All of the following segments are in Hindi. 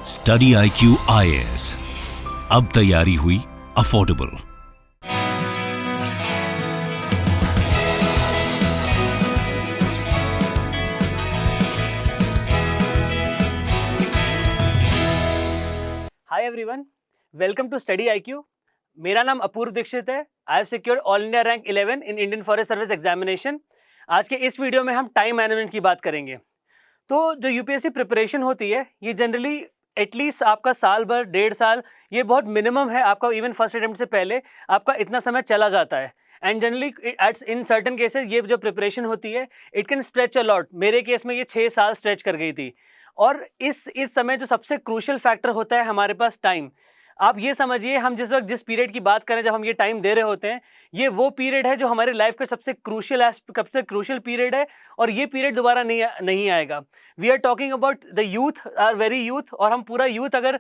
स्टडी IQ IAS, अब तैयारी हुई affordable. Hi everyone, welcome to study IQ। मेरा नाम अपूर्व दीक्षित है। I have secured all India rank 11 in Indian forest service examination. आज के इस वीडियो में हम टाइम मैनेजमेंट की बात करेंगे। तो जो यूपीएससी प्रिपरेशन होती है ये जनरली एटलीस्ट आपका साल भर, 1.5 साल, ये बहुत मिनिमम है। आपका इवन फर्स्ट अटेम्प्ट से पहले आपका इतना समय चला जाता है। And generally at in certain cases ये जो प्रिपरेशन होती है it can stretch a lot. मेरे केस में ये 6 साल स्ट्रेच कर गई थी। और इस समय जो सबसे क्रूशियल फैक्टर होता है हमारे पास टाइम। आप ये समझिए, हम जिस वक्त जिस पीरियड की बात करें, जब हम ये टाइम दे रहे होते हैं, ये वो पीरियड है जो हमारी लाइफ का सबसे क्रूशियल पीरियड है। और ये पीरियड दोबारा नहीं आएगा। We are talking about the youth, are very youth. और हम पूरा यूथ, अगर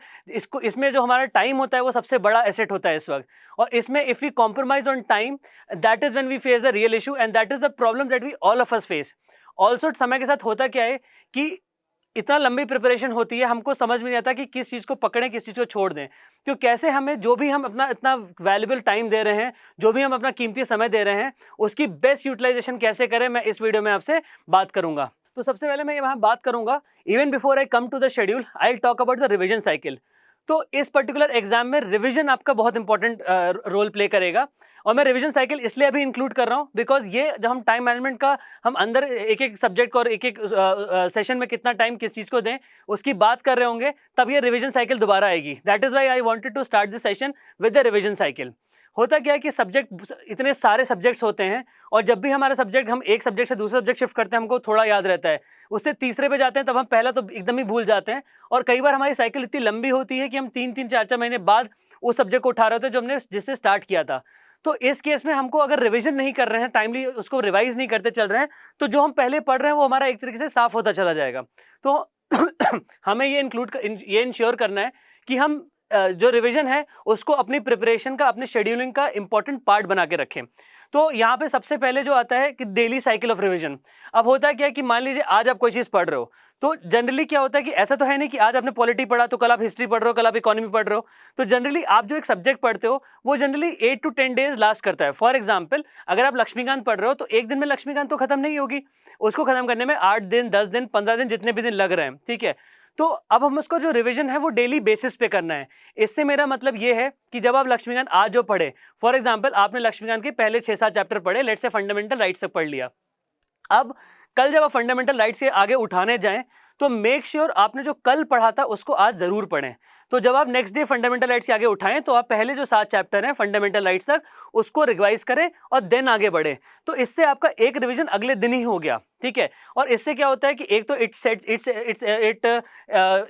इसमें जो हमारा टाइम होता है वो सबसे बड़ा एसेट होता है इस वक्त। और इसमें if we compromise on time, that is when we face the real issue and that is the problem that we all of us face. Also समय के साथ होता क्या है कि इतना लंबी प्रिपरेशन होती है, हमको समझ में नहीं आता कि किस चीज़ को पकड़ें, किस चीज़ को छोड़ दें। तो कैसे हमें जो भी हम अपना इतना वैल्यूबल टाइम दे रहे हैं, जो भी हम अपना कीमती समय दे रहे हैं, उसकी बेस्ट यूटिलाइजेशन कैसे करें, मैं इस वीडियो में आपसे बात करूंगा। तो सबसे पहले मैं यहाँ बात करूंगा, even before I come to the schedule, I will talk about the revision cycle. तो इस पर्टिकुलर एग्जाम में रिवीजन आपका बहुत इंपॉर्टेंट रोल प्ले करेगा। और मैं रिवीजन साइकिल इसलिए अभी इंक्लूड कर रहा हूँ बिकॉज ये जब हम टाइम मैनेजमेंट का हम अंदर एक एक सब्जेक्ट को और एक एक सेशन में कितना टाइम किस चीज़ को दें उसकी बात कर रहे होंगे, तब ये रिवीजन साइकिल दोबारा आएगी। That is why I wanted to start this session with the revision cycle. होता क्या है कि सब्जेक्ट, इतने सारे सब्जेक्ट्स होते हैं और जब भी हमारे सब्जेक्ट, हम एक सब्जेक्ट से दूसरे सब्जेक्ट शिफ्ट करते हैं, हमको थोड़ा याद रहता है। उससे तीसरे पे जाते हैं तब हम पहला तो एकदम ही भूल जाते हैं। और कई बार हमारी साइकिल इतनी लंबी होती है कि हम 3-3, 4-4 महीने बाद उस सब्जेक्ट को उठा रहे होते हैं जो हमने जिससे स्टार्ट किया था। तो इस केस में हमको अगर रिविजन नहीं कर रहे हैं, टाइमली उसको रिवाइज नहीं करते चल रहे हैं, तो जो हम पहले पढ़ रहे हैं वो हमारा एक तरीके से साफ होता चला जाएगा। तो हमें ये इंश्योर करना है कि हम जो रिवीजन है उसको अपनी प्रिपरेशन का, अपनी शेड्यूलिंग का इंपॉर्टेंट पार्ट बना के रखें। तो यहाँ पे सबसे पहले जो आता है कि डेली साइकिल ऑफ रिवीजन। अब होता है क्या है कि मान लीजिए आज आप कोई चीज़ पढ़ रहे हो, तो जनरली क्या होता है कि ऐसा तो है नहीं कि आज आपने पॉलिटी पढ़ा तो कल आप हिस्ट्री पढ़ रहे हो, कल आप इकोनॉमी पढ़ रहे हो। तो जनरली आप जो एक सब्जेक्ट पढ़ते हो वो जनरली 8 to 10 डेज लास्ट करता है। फॉर एग्जाम्पल, अगर आप लक्ष्मीकांत पढ़ रहे हो तो एक दिन में लक्ष्मीकांत तो खत्म नहीं होगी, उसको खत्म करने में 8 दिन, 10 दिन, 15 दिन, जितने भी दिन लग रहे हैं, ठीक है। तो अब हम उसको जो रिवीजन है वो डेली बेसिस पे करना है। इससे मेरा मतलब ये है कि जब आप लक्ष्मीकांत आज जो पढ़े, फॉर एग्जांपल आपने लक्ष्मीकांत के पहले 6-7 चैप्टर पढ़े, लेट्स से फंडामेंटल राइट्स तक पढ़ लिया। अब कल जब आप फंडामेंटल राइट्स से आगे उठाने जाएं तो मेक श्योर आपने जो कल पढ़ा था उसको आज जरूर पढ़ें। तो जब आप नेक्स्ट डे फंडामेंटल राइट्स के आगे उठाएं तो आप पहले जो 7 चैप्टर हैं फंडामेंटल राइट्स तक उसको रिवाइज करें और देन आगे बढ़े। तो इससे आपका एक रिवीजन अगले दिन ही हो गया, ठीक है। और इससे क्या होता है कि एक तो it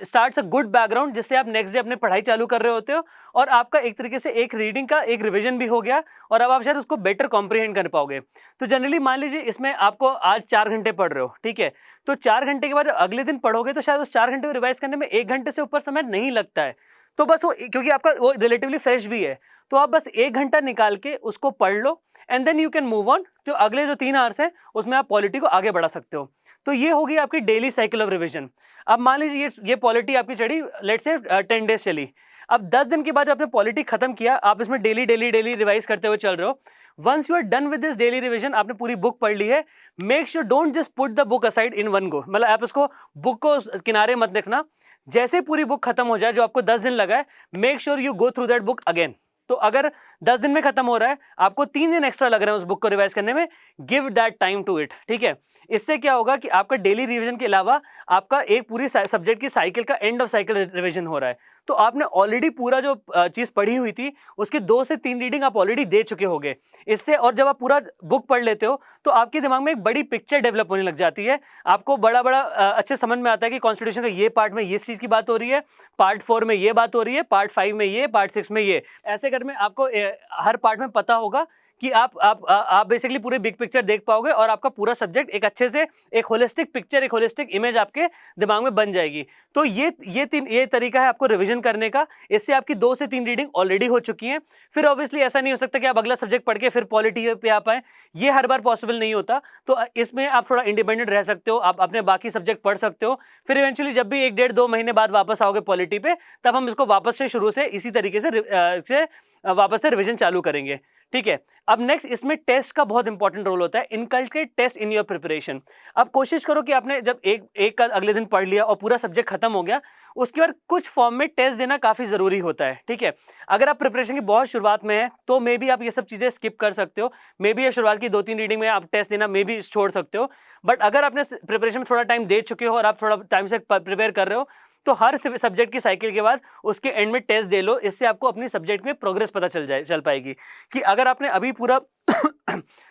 starts a good background, जिससे आप नेक्स्ट डे अपने पढ़ाई चालू कर रहे होते हो और आपका एक तरीके से एक रीडिंग का एक रिवीजन भी हो गया और अब आप शायद उसको बेटर कॉम्प्रिहेंड कर पाओगे। तो जनरली मान लीजिए इसमें आपको आज 4 घंटे पढ़ रहे हो, ठीक है। तो 4 घंटे के बाद अगले दिन पढ़ोगे तो शायद उस 4 घंटे को रिवाइज करने में 1 घंटे से ऊपर समय नहीं लगता है। तो बस वो, क्योंकि आपका वो रिलेटिवली फ्रेश भी है, तो आप बस 1 घंटा निकाल के उसको पढ़ लो and then you can move on. जो अगले जो 3 आवर्स हैं उसमें आप पॉलिटी को आगे बढ़ा सकते हो। तो ये होगी आपकी डेली साइकिल ऑफ रिवीजन। अब मान लीजिए ये पॉलिटी आपकी चढ़ी, लेट्स से 10 डेज चली। अब 10 दिन के बाद आपने पॉलिटी खत्म किया, आप इसमें डेली रिवाइज करते हुए चल रहे हो। Once you are done with this daily revision, आपने पूरी बुक पढ़ ली है, make sure don't just put the book aside in one go. मतलब आप उसको बुक को किनारे मत देखना। जैसे पूरी बुक खत्म हो जाए, जो आपको 10 दिन लगा है, make sure you go through that book again. तो अगर 10 दिन में खत्म हो रहा है, आपको 3 दिन एक्स्ट्रा लग रहे हैं उस बुक को रिवाइज करने में, give that time to it, ठीक है। इससे क्या होगा कि आपका डेली रिवीजन के अलावा आपका एक पूरी सब्जेक्ट की साइकिल का एंड ऑफ साइकिल रिवीजन हो रहा है। तो आपने ऑलरेडी पूरा जो चीज़ पढ़ी हुई थी उसकी 2 से 3 रीडिंग आप ऑलरेडी दे चुके होंगे इससे। और जब आप पूरा बुक पढ़ लेते हो तो आपके दिमाग में एक बड़ी पिक्चर डेवलप होने लग जाती है। आपको बड़ा अच्छे समझ में आता है कि कॉन्स्टिट्यूशन का ये पार्ट में ये चीज़ की बात हो रही है, पार्ट 4 में ये बात हो रही है, पार्ट 5 में ये, पार्ट 6 में ये। ऐसे करके आपको हर पार्ट में पता होगा कि आप बेसिकली पूरी बिग पिक्चर देख पाओगे और आपका पूरा सब्जेक्ट एक अच्छे से एक होलिस्टिक पिक्चर, एक होलिस्टिक इमेज आपके दिमाग में बन जाएगी। तो ये तरीका है आपको रिवीजन करने का। इससे आपकी 2 से 3 रीडिंग ऑलरेडी हो चुकी हैं। फिर ऑब्वियसली ऐसा नहीं हो सकता कि आप अगला सब्जेक्ट पढ़ के फिर पॉलिटी पे आ पाए, ये हर बार पॉसिबल नहीं होता। तो इसमें आप थोड़ा इंडिपेंडेंट रह सकते हो, आप अपने बाकी सब्जेक्ट पढ़ सकते हो। फिर इवेंचुअली जब भी 1 डेढ़ 2 महीने बाद वापस आओगे पॉलिटी पे, तब हम इसको वापस से शुरू से इसी तरीके से वापस से रिवीजन चालू करेंगे, ठीक है। अब नेक्स्ट इसमें टेस्ट का बहुत इंपॉर्टेंट रोल होता है। Inculcate test in your preparation. अब कोशिश करो कि आपने जब एक का अगले दिन पढ़ लिया और पूरा सब्जेक्ट खत्म हो गया, उसके बाद कुछ फॉर्म में टेस्ट देना काफी जरूरी होता है, ठीक है। अगर आप प्रिपरेशन की बहुत शुरुआत में है तो मे बी आप ये सब चीजें स्किप कर सकते हो। मे बी शुरुआत की 2-3 रीडिंग में आप टेस्ट देना मे बी छोड़ सकते हो। बट अगर आपने प्रिपरेशन में थोड़ा टाइम दे चुके हो और आप थोड़ा टाइम से प्रिपेयर कर रहे हो, तो हर सब्जेक्ट की साइकिल के बाद उसके एंड में टेस्ट दे लो। इससे आपको अपनी सब्जेक्ट में प्रोग्रेस पता चल पाएगी कि अगर आपने अभी पूरा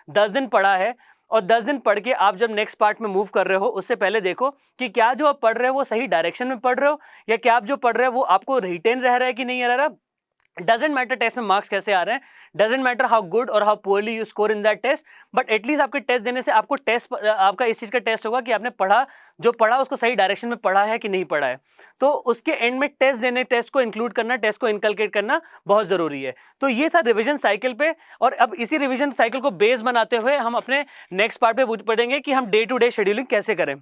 10 दिन पढ़ा है और 10 दिन पढ़ के आप जब नेक्स्ट पार्ट में मूव कर रहे हो, उससे पहले देखो कि क्या जो आप पढ़ रहे हो वो सही डायरेक्शन में पढ़ रहे हो, या क्या आप जो पढ़ रहे हो वो आपको रिटेन रह रहा है कि नहीं रह रहा। डजेंट मैटर टेस्ट में मार्क्स कैसे आ रहे हैं, डजेंट मैटर हाउ गुड और how poorly you score in that test, but at least आपके टेस्ट देने से आपको आपका इस चीज़ का टेस्ट होगा कि आपने जो पढ़ा उसको सही डायरेक्शन में पढ़ा है कि नहीं पढ़ा है। तो उसके एंड में टेस्ट को इंक्लूड करना, टेस्ट को इनकलकेट करना बहुत ज़रूरी है। तो ये था रिविजन साइकिल पे, और अब इसी रिविजन साइकिल को बेस बनाते हुए हम अपने नेक्स्ट पार्ट पे पढ़ेंगे कि हम डे टू डे शेड्यूलिंग कैसे करें।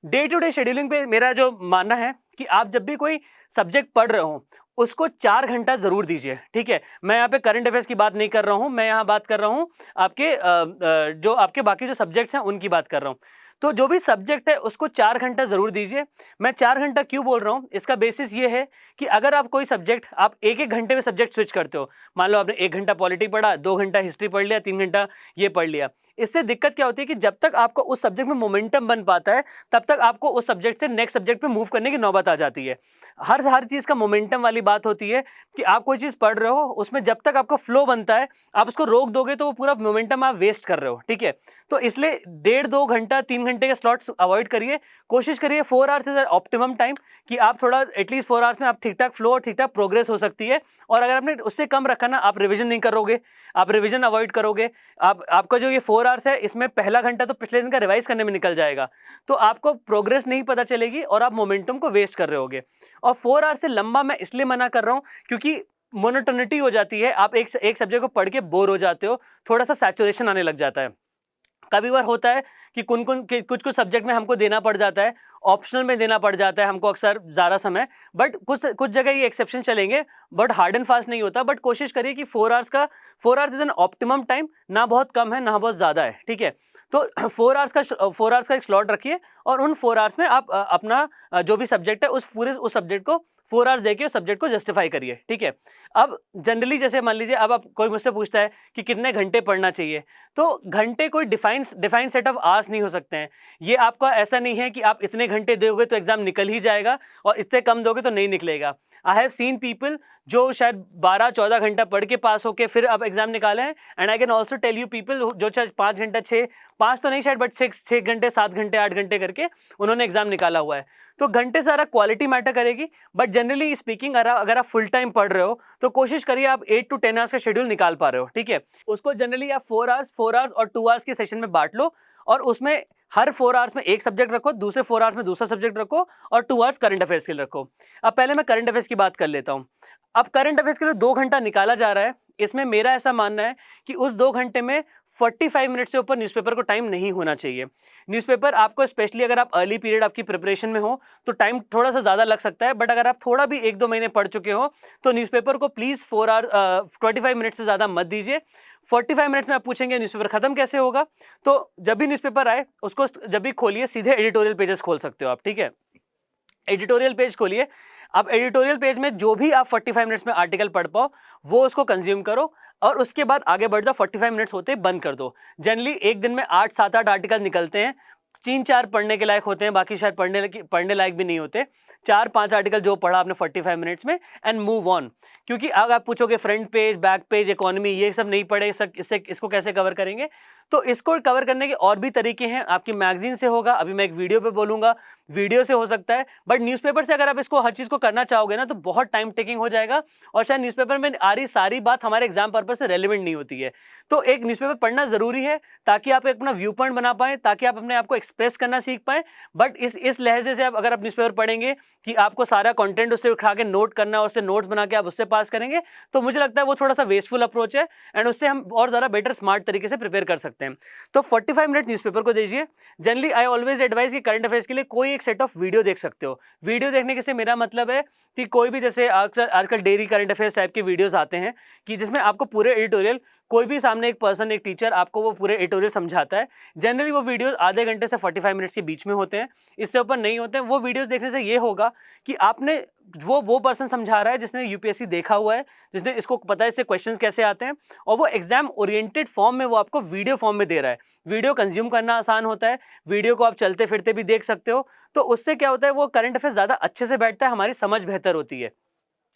डे टू डे शेड्यूलिंग पे मेरा जो मानना है कि आप जब भी कोई सब्जेक्ट पढ़ रहे हो उसको 4 घंटा जरूर दीजिए, ठीक है। मैं यहाँ पे करंट अफेयर्स की बात नहीं कर रहा हूँ, मैं यहाँ बात कर रहा हूँ जो आपके बाकी जो सब्जेक्ट्स हैं उनकी बात कर रहा हूँ। तो जो भी सब्जेक्ट है उसको 4 घंटा जरूर दीजिए। मैं 4 घंटा क्यों बोल रहा हूँ, इसका बेसिस ये है कि अगर आप कोई सब्जेक्ट आप एक घंटे में सब्जेक्ट स्विच करते हो, मान लो आपने 1 घंटा पॉलिटी पढ़ा, 2 घंटा हिस्ट्री पढ़ लिया, 3 घंटा ये पढ़ लिया, इससे दिक्कत क्या होती है कि जब तक आपको उस सब्जेक्ट में मोमेंटम बन पाता है तब तक आपको उस सब्जेक्ट से नेक्स्ट सब्जेक्ट पे मूव करने की नौबत आ जाती है। हर चीज़ का मोमेंटम वाली बात होती है कि आप कोई चीज़ पढ़ रहे हो, उसमें जब तक आपको फ्लो बनता है, आप उसको रोक दोगे तो वो पूरा मोमेंटम आप वेस्ट कर रहे हो, ठीक है। तो इसलिए 1.5-2 घंटा 3 घंटे के स्लॉट्स अवॉइड करिए। कोशिश करिए 4 आवर्स इज ऑप्टिमम टाइम कि आप थोड़ा एटलीस्ट 4 आवर्स में आप ठीक ठाक फ्लो और ठीक ठाक प्रोग्रेस हो सकती है। और अगर आपने उससे कम रखा ना, आप रिवीजन नहीं करोगे, आप रिवीजन अवॉइड करोगे, आपका जो ये 4 आवर्स है इसमें पहला घंटा तो पिछले दिन का रिवाइज करने में निकल जाएगा, तो आपको प्रोग्रेस नहीं पता चलेगी और आप मोमेंटम को वेस्ट कर रहे होगे। और 4 आवर्स से लंबा मैं इसलिए मना कर रहा हूँ क्योंकि मोनोटोनिटी हो जाती है, आप एक सब्जेक्ट को पढ़ के बोर हो जाते हो, थोड़ा सा सैचुरेशन आने लग जाता है। कभी बार होता है कि कुछ सब्जेक्ट में हमको देना पड़ जाता है, ऑप्शनल में देना पड़ जाता है हमको अक्सर ज़्यादा समय, बट कुछ जगह ये एक्सेप्शन चलेंगे, बट हार्ड एंड फास्ट नहीं होता। बट कोशिश करिए कि 4 hours is an optimum time, ना बहुत कम है ना बहुत ज़्यादा है, ठीक है। तो 4 आवर्स का एक स्लॉट रखिए और उन 4 आवर्स में आप अपना जो भी सब्जेक्ट है उस सब्जेक्ट को 4 आवर्स देके उस सब्जेक्ट को जस्टिफाई करिए, ठीक है। अब जनरली जैसे मान लीजिए अब आप कोई मुझसे पूछता है कि कितने घंटे पढ़ना चाहिए, तो घंटे कोई डिफाइन सेट ऑफ आवर्स नहीं हो सकते हैं। ये आपका ऐसा नहीं है कि आप इतने घंटे दोगे तो एग्जाम निकल ही जाएगा और इतने कम दोगे तो नहीं निकलेगा। आई हैव सीन पीपल जो शायद 12-14 घंटा पढ़ के पास होके फिर अब एग्जाम निकाले हैं, and I can also tell you people जो शायद 5 घंटा 5 तो नहीं शायद बट 6 घंटे 7 घंटे 8 घंटे करके उन्होंने एग्जाम निकाला हुआ है। तो घंटे सारा क्वालिटी मैटर करेगी, बट जनरली स्पीकिंग अगर आप फुल टाइम पढ़ रहे हो तो कोशिश करिए आप 8 to 10 आवर्स का शेड्यूल निकाल पा रहे हो, ठीक है। उसको जनरली आप 4 आवर्स और 2 आवर्स के सेशन में बांट लो और उसमें हर 4 आवर्स में एक सब्जेक्ट रखो, दूसरे 4 आवर्स में दूसरा सब्जेक्ट रखो और 2 आवर्स करंट अफेयर्स के लिए रखो। अब पहले मैं करंट अफेयर्स की बात कर लेता हूँ। अब करंट अफेयर्स के लिए 2 घंटा निकाला जा रहा है, इसमें मेरा ऐसा मानना है कि उस 2 घंटे में 45 मिनट से ऊपर न्यूज़पेपर को टाइम नहीं होना चाहिए। न्यूज़पेपर आपको स्पेशली अगर आप अर्ली पीरियड आपकी प्रिपरेशन में हो तो टाइम थोड़ा सा ज़्यादा लग सकता है, बट अगर आप थोड़ा भी 1-2 महीने पढ़ चुके हो तो न्यूज़पेपर को प्लीज़ 25 मिनट से ज़्यादा मत दीजिए। 45 मिनट्स में आप पूछेंगे न्यूज़पेपर खत्म कैसे होगा, तो जब भी न्यूज़पेपर आए उसको जब भी खोलिए सीधे एडिटोरियल पेजेस खोल सकते हो आप, ठीक है। एडिटोरियल पेज खोलिए, अब एडिटोरियल पेज में जो भी आप 45 मिनट्स में आर्टिकल पढ़ पाओ वो उसको कंज्यूम करो और उसके बाद आगे बढ़ जाओ। 45 मिनट्स होते ही बंद कर दो। जनरली एक दिन में 8-7-8 आर्टिकल निकलते हैं, 3-4 पढ़ने के लायक होते हैं, बाकी शायद पढ़ने लायक भी नहीं होते। 4-5 आर्टिकल जो पढ़ा आपने 45 मिनट्स में एंड मूव ऑन। क्योंकि अगर आप पूछोगे front page, back page, economy ये सब नहीं पढ़े, इसको कैसे कवर करेंगे, तो इसको कवर करने के और भी तरीके हैं। आपकी मैगजीन से होगा, अभी मैं एक वीडियो पे बोलूँगा, वीडियो से हो सकता है, बट न्यूज़पेपर से अगर आप इसको हर चीज़ को करना चाहोगे ना तो बहुत टाइम टेकिंग हो जाएगा और शायद न्यूज़पेपर में आ रही सारी बात हमारे एग्जाम पर्पस से रेलिवेंट नहीं होती है। तो एक न्यूज़पेपर पढ़ना ज़रूरी है ताकि आप अपना व्यू पॉइंट बना पाएँ, ताकि आप अपने आप को एक्सप्रेस करना सीख पाएँ। बट इस लहजे से अगर आप न्यूज़पेपर पढ़ेंगे कि आपको सारा कंटेंट उससे उठा के नोट करना है, उससे नोट्स बना के आप उससे पास करेंगे, तो मुझे लगता है वो थोड़ा सा वेस्टफुल अप्रोच है एंड उससे हम और ज़्यादा बेटर स्मार्ट तरीके से प्रिपेयर कर सकते हैं। तो 45 मिनट न्यूज़पेपर को दीजिए। जनरली आई ऑलवेज एडवाइस कि करंट अफेयर्स के लिए कोई एक सेट ऑफ वीडियो देख सकते हो। वीडियो देखने के से मेरा मतलब है कि कोई भी, जैसे आजकल डेली करंट अफेयर्स टाइप के वीडियोस आते हैं कि जिसमें आपको पूरे एडिटोरियल, कोई भी सामने एक पर्सन, एक टीचर आपको वो पूरे एडिटोरियल समझाता है। जनरली वो वीडियोस आधे घंटे से 45 मिनट्स के बीच में होते हैं, इससे ऊपर नहीं होते हैं। वो वीडियोस देखने से ये होगा कि आपने वो पर्सन समझा रहा है जिसने यूपीएससी देखा हुआ है, जिसने इसको पता है इससे क्वेश्चंस कैसे आते हैं, और वो एग्जाम ओरिएंटेड फॉर्म में वो आपको वीडियो फॉर्म में दे रहा है। वीडियो कंज्यूम करना आसान होता है, वीडियो को आप चलते फिरते भी देख सकते हो। तो उससे क्या होता है, वो करंट अफेयर्स ज़्यादा अच्छे से बैठता है, हमारी समझ बेहतर होती है।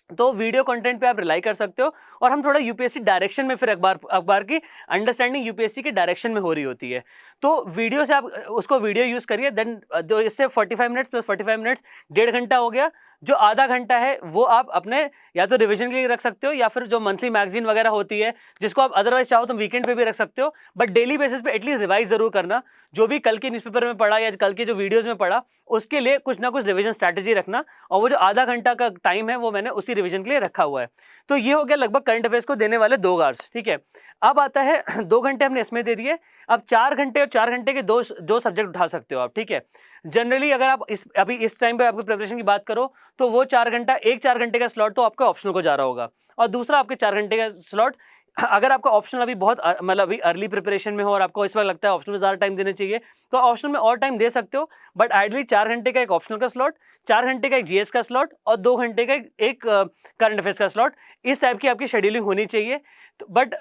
तो वीडियो कंटेंट पे आप रिलाई कर सकते हो और हम थोड़ा यूपीएससी डायरेक्शन में, फिर अखबार की अंडरस्टैंडिंग यूपीएससी के डायरेक्शन में हो रही होती है। तो वीडियो से आप उसको वीडियो यूज़ करिए। देन इससे 45 मिनट्स प्लस 45 मिनट्स 1.5 घंटा हो गया। जो आधा घंटा है वो आप अपने या तो रिवीजन के लिए रख सकते हो, या फिर जो मंथली मैगजीन वगैरह होती है जिसको आप अदरवाइज चाहो तो वीकेंड पे भी रख सकते हो, बट डेली बेसिस पे एटलीस्ट रिवाइज जरूर करना। जो भी कल के न्यूज़पेपर में पढ़ा या कल के जो वीडियोज़ में पढ़ा उसके लिए कुछ ना कुछ रिवीजन स्ट्रैटेजी रखना, और वो जो आधा घंटा का टाइम है वो मैंने उसी रिवीजन के लिए रखा हुआ है। तो ये हो गया लगभग करंट अफेयर्स को देने वाले 2 आवर्स, ठीक है। अब आता है 2 घंटे हमने इसमें दे दिए। अब 4 घंटे और 4 घंटे के दो सब्जेक्ट उठा सकते हो आप, ठीक है। जनरली अगर आप अभी इस टाइम पे आपकी प्रिपरेशन की बात करो तो वो 4 घंटा, एक 4 घंटे का स्लॉट तो आपका ऑप्शनल को जा रहा होगा, और दूसरा आपके 4 घंटे का स्लॉट अगर आपका ऑप्शनल अभी बहुत मतलब अभी अर्ली प्रिपरेशन में हो और आपको इस वक्त लगता है ऑप्शनल में ज़्यादा टाइम देना चाहिए, तो ऑप्शनल में और टाइम दे सकते हो। बट आइडली 4 घंटे का एक ऑप्शनल का स्लॉट, 4 घंटे का एक जीएस का स्लॉट और 2 घंटे का एक करंट अफेयर्स का स्लॉट, इस टाइप की आपकी शेड्यूलिंग होनी चाहिए। तो बट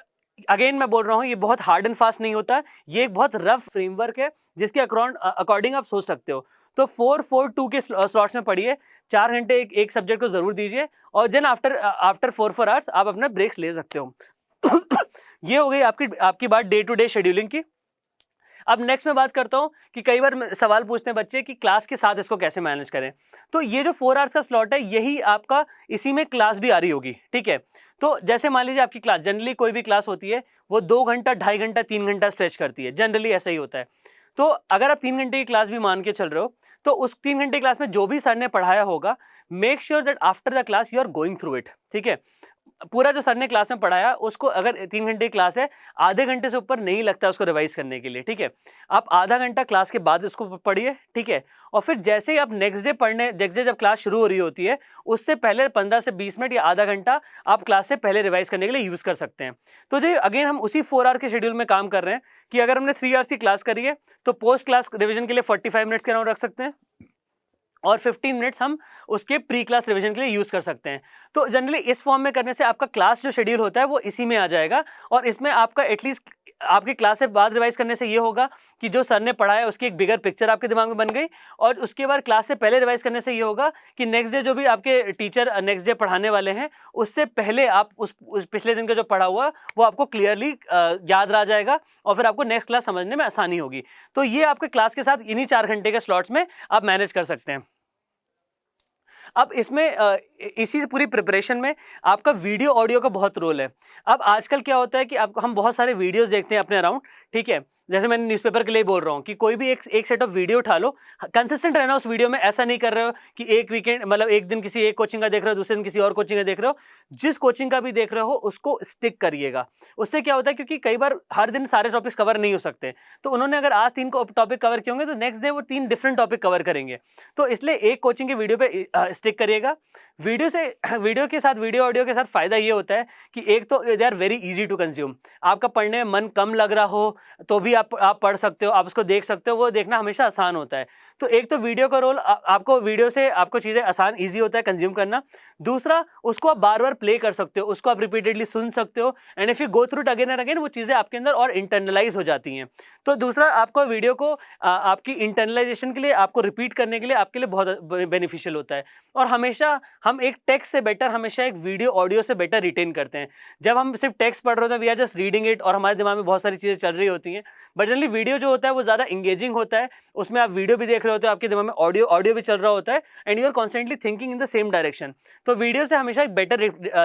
अगेन मैं बोल रहा हूँ, ये बहुत हार्ड एंड फास्ट नहीं होता, ये एक बहुत रफ फ्रेमवर्क है जिसके अकॉर्डिंग आप सोच सकते हो। तो 4-4-2 के स्लॉट्स में पढ़िए, 4 घंटे एक सब्जेक्ट को जरूर दीजिए, और देन आफ्टर 4 आवर्स आप अपना ब्रेक्स ले सकते हो। ये हो गई आपकी बात डे टू डे शेड्यूलिंग की। अब नेक्स्ट मैं बात करता हूँ कि कई बार सवाल पूछते हैं बच्चे कि क्लास के साथ इसको कैसे मैनेज करें। तो ये जो 4 आवर्स का स्लॉट है, यही आपका, इसी में क्लास भी आ रही होगी, ठीक है। तो जैसे मान लीजिए आपकी क्लास, जनरली कोई भी क्लास होती है वो 2 घंटा, 2.5 घंटा, 3 घंटा स्ट्रेच करती है, जनरली ऐसा ही होता है। तो अगर आप 3 घंटे की क्लास भी मान के चल रहे हो, तो उस 3 घंटे की क्लास में जो भी सर ने पढ़ाया होगा, make sure that after the class you are going through it, ठीक है। पूरा जो सर ने क्लास में पढ़ाया उसको, अगर 3 घंटे की क्लास है, आधे घंटे से ऊपर नहीं लगता उसको रिवाइज करने के लिए, ठीक है। आप आधा घंटा क्लास के बाद उसको पढ़िए, ठीक है। और फिर जैसे ही आप नेक्स्ट डे जब क्लास शुरू हो रही होती है, उससे पहले 15 से 20 मिनट या आधा घंटा आप क्लास से पहले रिवाइज करने के लिए यूज़ कर सकते हैं। तो जो अगेन हम उसी 4 आवर के शेड्यूल में काम कर रहे हैं कि अगर हमने 3 आवर्स की क्लास करी है तो पोस्ट क्लास रिविजन के लिए 45 मिनट्स के अराउंड रख सकते हैं, और 15 मिनट्स हम उसके प्री क्लास रिवीजन के लिए यूज़ कर सकते हैं। तो जनरली इस फॉर्म में करने से आपका क्लास जो शेड्यूल होता है वो इसी में आ जाएगा, और इसमें आपका एटलीस्ट आपकी क्लास से बाद रिवाइज करने से ये होगा कि जो सर ने पढ़ाया उसकी एक बिगर पिक्चर आपके दिमाग में बन गई, और उसके बाद क्लास से पहले रिवाइज करने से ये होगा कि नेक्स्ट डे जो भी आपके टीचर नेक्स्ट डे पढ़ाने वाले हैं, उससे पहले आप उस पिछले दिन का जो पढ़ा हुआ वो आपको क्लियरली याद रह जाएगा, और फिर आपको नेक्स्ट क्लास समझने में आसानी होगी। तो ये आपके क्लास के साथ इन्हीं 4 घंटे के स्लॉट्स में आप मैनेज कर सकते हैं। अब इसमें इसी पूरी प्रिपरेशन में आपका वीडियो ऑडियो का बहुत रोल है। अब आजकल क्या होता है कि हम बहुत सारे वीडियोस देखते हैं अपने अराउंड, ठीक है। जैसे मैंने न्यूज़पेपर के लिए बोल रहा हूँ कि कोई भी एक सेट ऑफ वीडियो उठा लो, कंसिस्टेंट रहना उस वीडियो में। ऐसा नहीं कर रहे हो कि एक वीकेंड, मतलब एक दिन किसी एक कोचिंग का देख रहे हो, दूसरे दिन किसी और कोचिंग का देख रहे हो। जिस कोचिंग का भी देख रहे हो उसको स्टिक करिएगा। उससे क्या होता है, क्योंकि कई बार हर दिन सारे टॉपिक्स कवर नहीं हो सकते, तो उन्होंने अगर आज 3 टॉपिक कवर किए होंगे तो नेक्स्ट डे वो 3 डिफरेंट टॉपिक कवर करेंगे। तो इसलिए एक कोचिंग के वीडियो पे स्टिक करिएगा। वीडियो के साथ, वीडियो ऑडियो के साथ फ़ायदा ये होता है कि एक तो they are very easy to consume. आपका पढ़ने में मन कम लग रहा हो तो भी आप पढ़ सकते हो, आप उसको देख सकते हो, वो देखना हमेशा आसान होता है। तो एक तो वीडियो का रोल, आपको वीडियो से आपको चीज़ें आसान ईजी होता है कंज्यूम करना। दूसरा, उसको आप बार बार प्ले कर सकते हो, उसको आप रिपीटेडली सुन सकते हो, and if you go through it again and again वो चीज़ें आपके अंदर और इंटरनलाइज हो जाती हैं। तो दूसरा, आपको वीडियो को आपकी इंटरनलाइजेशन के लिए, आपको रिपीट करने के लिए आपके लिए बहुत बेनिफिशियल होता है। और हमेशा हम एक टेक्स्ट से बेटर हमेशा एक वीडियो ऑडियो से बेटर रिटेन करते हैं। जब हम सिर्फ टेक्स्ट पढ़ रहे होते हैं, we are just reading it और हमारे दिमाग में बहुत सारी चीज़ें चल रही होती हैं, बट जनरली वीडियो जो होता है वो ज़्यादा इंगेजिंग होता है। उसमें आप वीडियो भी देख रहे होते हो, आपके दिमाग में ऑडियो भी चल रहा होता है, and you are constantly thinking in the same direction. तो वीडियो से हमेशा एक बेटर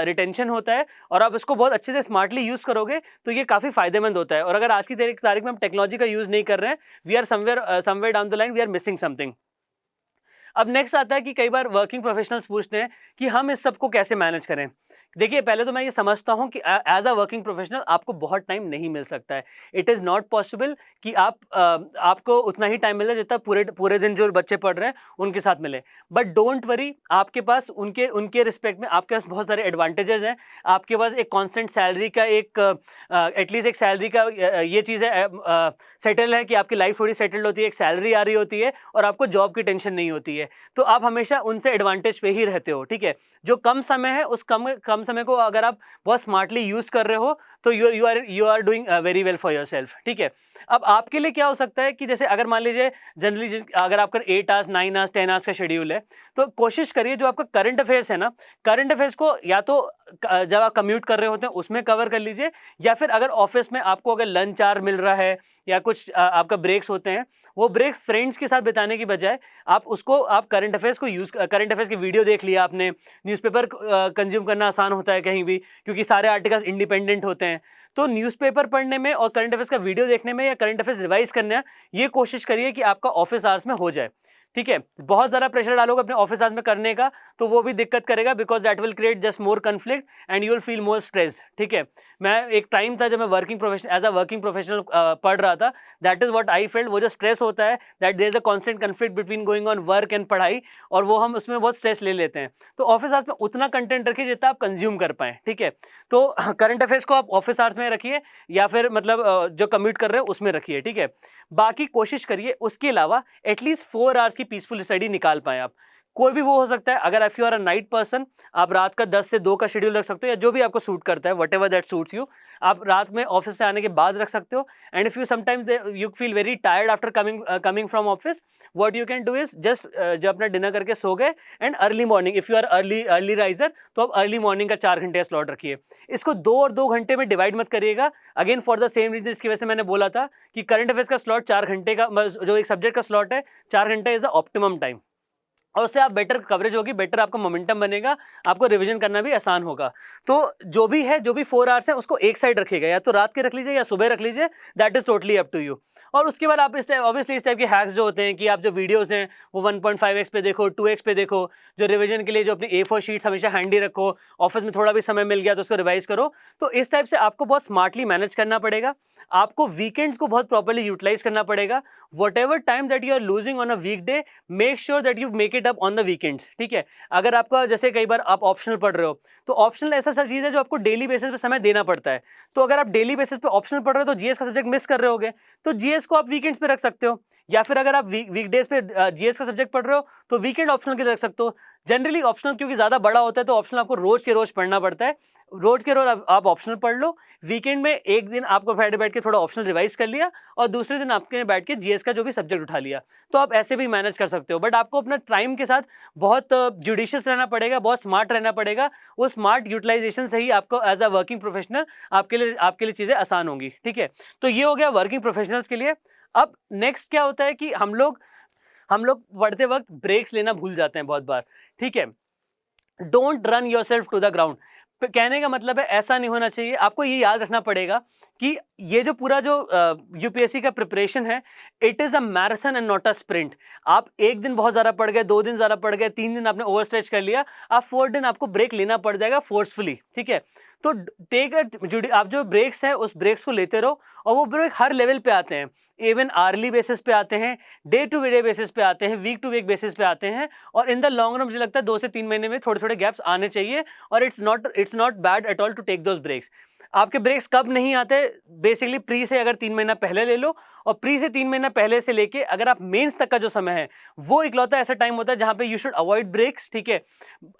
रिटेंशन होता है, और आप इसको बहुत अच्छे से स्मार्टली यूज़ करोगे तो ये काफ़ी फायदेमंद होता है। और अगर आज की तारीख में हम टेक्नोलॉजी का यूज़ नहीं कर रहे हैं, we are somewhere down the line we are missing something. अब नेक्स्ट आता है कि कई बार वर्किंग प्रोफेशनल्स पूछते हैं कि हम इस सब को कैसे मैनेज करें। देखिए, पहले तो मैं ये समझता हूँ कि एज अ वर्किंग प्रोफेशनल आपको बहुत टाइम नहीं मिल सकता है। इट इज़ नॉट पॉसिबल कि आपको उतना ही टाइम मिले जितना पूरे दिन जो बच्चे पढ़ रहे हैं उनके साथ मिले। बट डोंट वरी, आपके पास उनके रिस्पेक्ट में आपके पास बहुत सारे एडवांटेजेस हैं। आपके पास एक कॉन्स्टेंट सैलरी का एटलीस्ट एक सैलरी का ये चीज़ है, सेटल है कि आपकी लाइफ थोड़ी सेटल्ड होती है, एक सैलरी आ रही होती है और आपको जॉब की टेंशन नहीं होती है। तो आप हमेशा उनसे एडवांटेज पे ही रहते हो, ठीक है। जो कम समय है उस कम समय को अगर आप बहुत स्मार्टली यूज़ कर रहे हो तो you are doing very well for yourself, ठीक है। अब आपके लिए क्या हो सकता है कि जैसे अगर मान लीजिए जनरली अगर आपका 8 आवर्स 9 आवर्स 10 आवर्स का शेड्यूल है, तो कोशिश करिए जो आपका करंट अफेयर्स है ना, करंट अफेयर्स को या तो जब आप कम्यूट कर रहे होते हैं उसमें कवर कर लीजिए, या फिर अगर ऑफिस में आपको अगर लंच आवर मिल रहा है या कुछ आपका ब्रेक्स होते हैं, वो ब्रेक्स फ्रेंड्स के साथ बिताने की बजाय आप करंट अफेयर्स की वीडियो देख लिया आपने। न्यूज़पेपर कंज्यूम करना आसान होता है कहीं भी, क्योंकि सारे आर्टिकल्स इंडिपेंडेंट होते हैं। तो न्यूज़पेपर पढ़ने में और करंट अफेयर्स का वीडियो देखने में या करंट अफेयर्स रिवाइज करने में ये कोशिश करिए कि आपका ऑफिस आवर्स में हो जाए, ठीक है। बहुत ज़्यादा प्रेशर डालोगे अपने ऑफिस आवर्स में करने का तो वो भी दिक्कत करेगा, because that will create just more conflict and you will feel more stress, ठीक है। मैं एक टाइम था जब मैं एज अ वर्किंग प्रोफेशनल पढ़ रहा था, that is what I felt. वो जो स्ट्रेस होता है, that there is a constant conflict between going on work and पढ़ाई, और वो हम उसमें बहुत स्ट्रेस ले लेते हैं। तो ऑफिस आवर्स में उतना कंटेंट रखिए जितना आप कंज्यूम कर पाएँ, ठीक है। तो करंट अफेयर्स को आप ऑफिस आवर्स में रखिए, या फिर मतलब जो कम्यूट कर रहे हो उसमें रखिए, ठीक है। बाकी कोशिश करिए उसके अलावा एटलीस्ट 4 आवर्स की पीसफुल स्टडी निकाल पाएँ आप। कोई भी वो हो सकता है, अगर if you are a night person, आप रात का 10 से 2 का शेड्यूल रख सकते हो, या जो भी आपको सूट करता है, व्हाटएवर दैट सूट्स यू। आप रात में ऑफिस से आने के बाद रख सकते हो, and if you sometimes you feel very tired after coming from office, what you can do is just जब अपना डिनर करके सो गए, and early morning, if you are early riser, तो आप अर्ली मॉर्निंग का 4 घंटे का स्लॉट रखिए। इसको 2 और 2 घंटे में डिवाइड मत करिएगा, again for the same reason इसकी वजह से मैंने बोला था कि करंट अफेयर्स का स्लॉट 4 घंटे का, जो एक सब्जेक्ट का स्लॉट है 4 घंटे इज द ऑप्टिमम टाइम, और उससे आप बेटर कवरेज होगी, बेटर आपका मोमेंटम बनेगा, आपको रिवीजन करना भी आसान होगा। तो जो भी 4 आवर्स है उसको एक साइड रखिएगा, या तो रात के रख लीजिए या सुबह रख लीजिए, that is totally up to you. और उसके बाद आप ऑब्वियसली इस टाइप के हैक्स जो होते हैं कि आप जो वीडियोस हैं वो 1.5x पे देखो, 2x पे देखो, जो रिवीजन के लिए जो अपनी A4 शीट्स हमेशा हैंडी रखो, ऑफिस में थोड़ा भी समय मिल गया तो उसको रिवाइज करो। तो इस टाइप से आपको बहुत स्मार्टली मैनेज करना पड़ेगा। आपको वीकेंड्स को बहुत प्रॉपर्ली यूटिलाइज करना पड़ेगा। Whatever time that you are losing on a weekday, make sure that you make it up on the weekends, ठीक है। अगर आपका जैसे कई बार आप ऑप्शनल पढ़ रहे हो, तो ऑप्शनल ऐसा सा चीज़ है जो आपको डेली बेसिस पे समय देना पड़ता है। तो अगर आप डेली बेसिस पे ऑप्शनल पढ़ रहे हो तो जीएस का सब्जेक्ट मिस कर रहे होगे, तो जीएस को आप वीकेंड्स पे रख सकते हो, या फिर अगर आप वीकडेज पे जीएस का सब्जेक्ट पढ़ रहे हो तो वीकेंड ऑप्शनल के लिए रख सकते हो। जनरली ऑप्शनल क्योंकि ज़्यादा बड़ा होता है तो ऑप्शनल आपको रोज के रोज पढ़ना पड़ता है, रोज के रोज आप ऑप्शनल पढ़ लो। वीकेंड में एक दिन आपको बैठ के थोड़ा ऑप्शनल रिवाइज कर लिया, और दूसरे दिन आपके बैठ के जीएस का जो भी सब्जेक्ट उठा लिया, तो आप ऐसे भी मैनेज कर सकते हो। बट आपको अपना टाइम के साथ बहुत जुडिशियस रहना पड़ेगा, बहुत स्मार्ट रहना पड़ेगा। वो स्मार्ट यूटिलाइजेशन से ही आपको एज अ वर्किंग प्रोफेशनल आपके लिए चीज़ें आसान होंगी, ठीक है। तो ये हो गया वर्किंग प्रोफेशनल्स के लिए। अब नेक्स्ट क्या होता है कि हम लोग पढ़ते वक्त ब्रेक्स लेना भूल जाते हैं बहुत बार, ठीक है। Don't run yourself to the ground. कहने का मतलब है ऐसा नहीं होना चाहिए। आपको ये याद रखना पड़ेगा कि ये जो पूरा जो यूपीएससी का प्रिपरेशन है, it is a marathon and not a sprint. आप एक दिन बहुत ज़्यादा पढ़ गए, 2 दिन ज़्यादा पढ़ गए, 3 दिन आपने ओवर स्ट्रेच कर लिया, आप 4 दिन आपको ब्रेक लेना पड़ जाएगा फोर्सफुली, ठीक है। तो आप जो ब्रेक्स हैं उस ब्रेक्स को लेते रहो, और वो ब्रेक हर लेवल पे आते हैं, इवन आर्ली बेसिस पे आते हैं, डे टू डे बेसिस पे आते हैं, वीक टू वीक बेसिस पे आते हैं, और इन द लॉन्ग रन मुझे लगता है 2 से 3 महीने में थोड़े थोड़े गैप्स आने चाहिए, और it's not bad at all to take those breaks. आपके ब्रेक्स कब नहीं आते, बेसिकली प्री से अगर 3 महीना पहले ले लो, और प्री से 3 महीना पहले से लेके अगर आप मेंस तक का जो समय है वो इकलौता ऐसा टाइम होता है जहां पे यू शुड अवॉइड ब्रेक्स, ठीक है,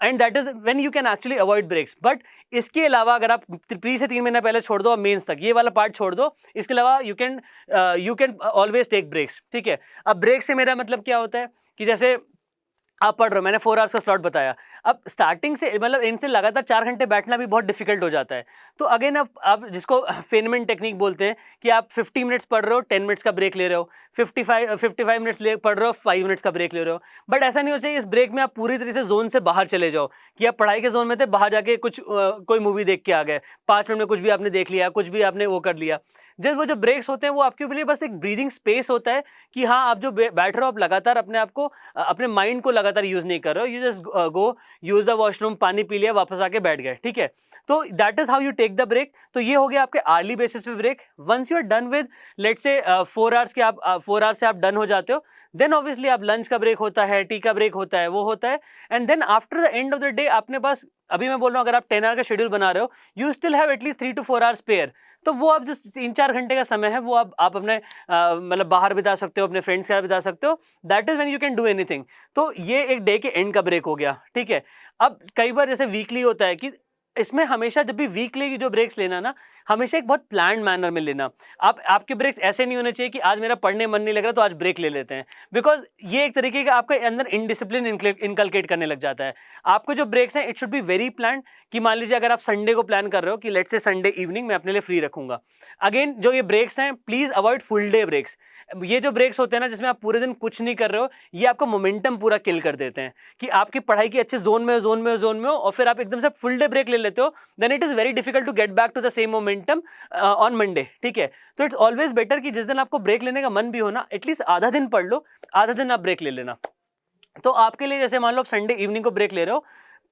and that is when you can actually avoid breaks. But इसके अलावा अगर आप प्री से 3 महीना पहले छोड़ दो और मेंस तक ये वाला पार्ट छोड़ दो, इसके अलावा you can always take breaks, ठीक है। अब ब्रेक से मेरा मतलब क्या होता है कि जैसे आप पढ़ रहे हो, मैंने 4 आवर्स का स्लॉट बताया, अब स्टार्टिंग से मतलब इनसे लगातार 4 घंटे बैठना भी बहुत डिफिकल्ट हो जाता है। तो अगेन आप जिसको फेनमैन टेक्निक बोलते हैं कि आप 50 मिनट्स पढ़ रहे हो, 10 मिनट्स का ब्रेक ले रहे हो, 55 मिनट्स पढ़ रहे हो, 5 मिनट्स का ब्रेक ले रहे हो। बट ऐसा नहीं हो चाहिए इस ब्रेक में आप पूरी तरह से जोन से बाहर चले जाओ कि आप पढ़ाई के जोन में थे, बाहर जाके कुछ कोई मूवी देख के आ गए, 5 मिनट में कुछ भी आपने देख लिया, कुछ भी आपने वो कर लिया। जब वो जो ब्रेक्स होते हैं वो आपके लिए बस एक ब्रीदिंग स्पेस होता है कि हाँ आप जो बैठ रहे हो आप लगातार अपने आप को, अपने माइंड को लगातार यूज नहीं कर रहे हो, you just go use the washroom, पानी पी लिया, वापस आके बैठ गए, ठीक है। तो that is how you take the break. तो ये हो गया आपके आर्ली बेसिस पे break. Once you are done with let's say 4 hours के, आप 4 आवर्स से आप डन हो जाते हो, देन ऑब्वियसली आप लंच का ब्रेक होता है, टी का ब्रेक होता है, वो होता है, and then after the end of the day आपने पास, अभी मैं बोल रहा हूँ अगर आप 10 आवर का शेड्यूल बना रहे हो, you still have at least 3 to 4 hours pair. तो वो आप जो 3-4 घंटे का समय है वो आप अपने मतलब बाहर बिता सकते हो, अपने फ्रेंड्स के साथ बिता सकते हो, that is when you can do anything. तो ये एक डे के एंड का ब्रेक हो गया, ठीक है। अब कई बार जैसे वीकली होता है कि इसमें हमेशा जब भी वीकली की जो ब्रेक्स लेना ना, हमेशा एक बहुत प्लान्ड मैनर में लेना। आपके ब्रेक्स ऐसे नहीं होने चाहिए कि आज मेरा पढ़ने मन नहीं लग रहा तो आज ब्रेक ले लेते हैं, बिकॉज ये एक तरीके का आपके अंदर इनडिसिप्लिन इनकलकेट करने लग जाता है। आपके जो ब्रेक्स हैं it should be very planned, कि मान लीजिए अगर आप संडे को प्लान कर रहे हो कि लेट्स से संडे इवनिंग मैं अपने लिए फ्री रखूंगा। अगेन जो ये ब्रेक्स हैं please avoid full day breaks. ये जो ब्रेक्स होते हैं ना जिसमें आप पूरे दिन कुछ नहीं कर रहे हो, ये आपका मोमेंटम पूरा किल कर देते हैं कि आपकी पढ़ाई की अच्छे जोन में हो और फिर आप एकदम से फुल डे ब्रेक ले लेते हो, then it is very difficult to get back to the same momentum on Monday, ठीक है। तो इट्स ऑलवेज बेटर कि जिस दिन आपको ब्रेक लेने का मन भी हो ना, एटलीस्ट आधा दिन पढ़ लो, आधा दिन आप ब्रेक ले लेना। तो आपके लिए जैसे मान लो आप संडे इवनिंग को ब्रेक ले रहे हो,